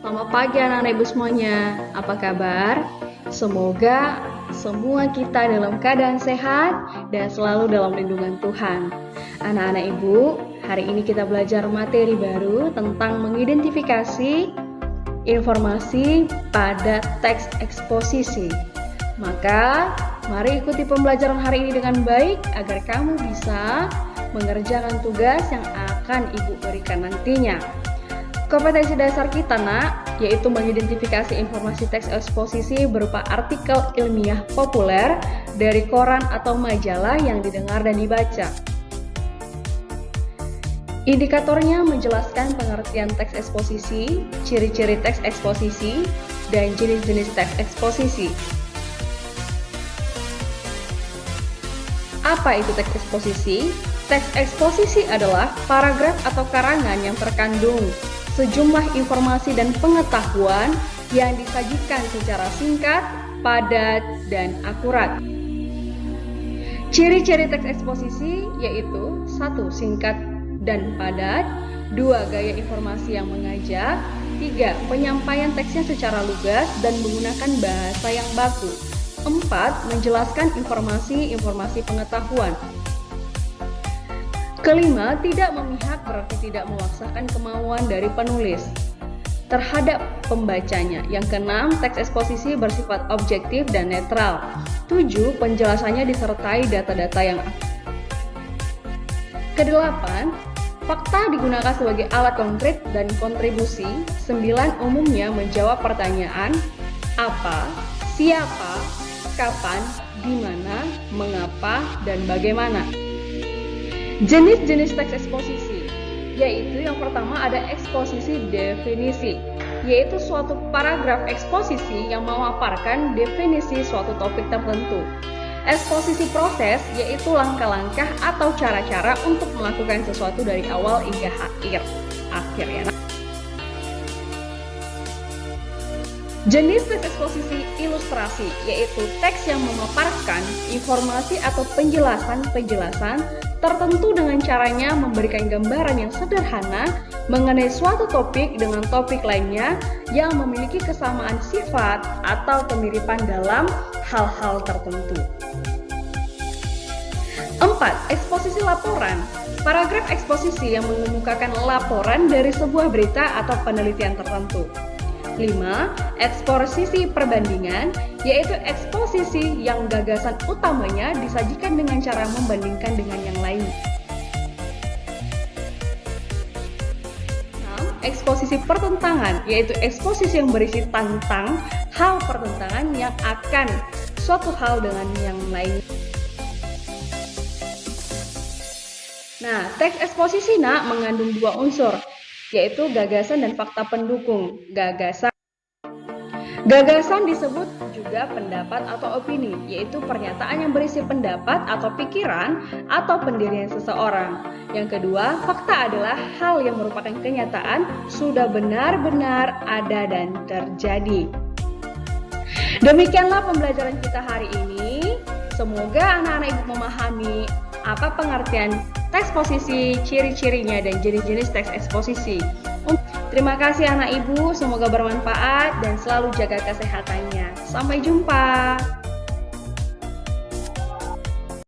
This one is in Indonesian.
Selamat pagi anak-anak ibu semuanya. Apa kabar? Semoga semua kita dalam keadaan sehat dan selalu dalam lindungan Tuhan. Anak-anak ibu, hari ini kita belajar materi baru tentang mengidentifikasi informasi pada teks eksposisi. Maka, mari ikuti pembelajaran hari ini dengan baik agar kamu bisa mengerjakan tugas yang akan ibu berikan nantinya. Kompetensi dasar kita, nak, yaitu mengidentifikasi informasi teks eksposisi berupa artikel ilmiah populer dari koran atau majalah yang didengar dan dibaca. Indikatornya menjelaskan pengertian teks eksposisi, ciri-ciri teks eksposisi, dan jenis-jenis teks eksposisi. Apa itu teks eksposisi? Teks eksposisi adalah paragraf atau karangan yang terkandung sejumlah informasi dan pengetahuan yang disajikan secara singkat, padat, dan akurat. Ciri-ciri teks eksposisi yaitu 1. Singkat dan padat, 2. Gaya informasi yang mengajak, 3. Penyampaian teksnya secara lugas dan menggunakan bahasa yang baku, 4. Menjelaskan informasi pengetahuan. Kelima, tidak memihak berarti tidak memaksakan kemauan dari penulis terhadap pembacanya. Yang keenam, teks eksposisi bersifat objektif dan netral. 7. Penjelasannya disertai data-data yang akurat. Kedelapan, fakta digunakan sebagai alat konkret dan kontribusi. 9. Umumnya menjawab pertanyaan apa, siapa, kapan, di mana, mengapa, dan bagaimana. Jenis-jenis teks eksposisi, yaitu yang pertama ada eksposisi definisi, yaitu suatu paragraf eksposisi yang memaparkan definisi suatu topik tertentu. Eksposisi proses, yaitu langkah-langkah atau cara-cara untuk melakukan sesuatu dari awal hingga akhir ya. Jenis teks eksposisi ilustrasi, yaitu teks yang memaparkan informasi atau penjelasan tertentu dengan caranya memberikan gambaran yang sederhana mengenai suatu topik dengan topik lainnya yang memiliki kesamaan sifat atau kemiripan dalam hal-hal tertentu. 4. Eksposisi laporan. Paragraf eksposisi yang mengemukakan laporan dari sebuah berita atau penelitian tertentu. 5. Eksposisi perbandingan, yaitu eksposisi yang gagasan utamanya disajikan dengan cara membandingkan dengan yang lain. 6. Eksposisi pertentangan, yaitu eksposisi yang berisi tentang hal pertentangan yang akan suatu hal dengan yang lain. Nah, teks eksposisi mengandung dua unsur, yaitu gagasan dan fakta pendukung. Gagasan disebut juga pendapat atau opini, yaitu pernyataan yang berisi pendapat atau pikiran atau pendirian seseorang. Yang kedua, fakta adalah hal yang merupakan kenyataan sudah benar-benar ada dan terjadi. Demikianlah pembelajaran kita hari ini. Semoga anak-anak ibu memahami apa pengertian teks eksposisi, ciri-cirinya, dan jenis-jenis teks eksposisi. Terima kasih anak ibu, semoga bermanfaat dan selalu jaga kesehatannya. Sampai jumpa.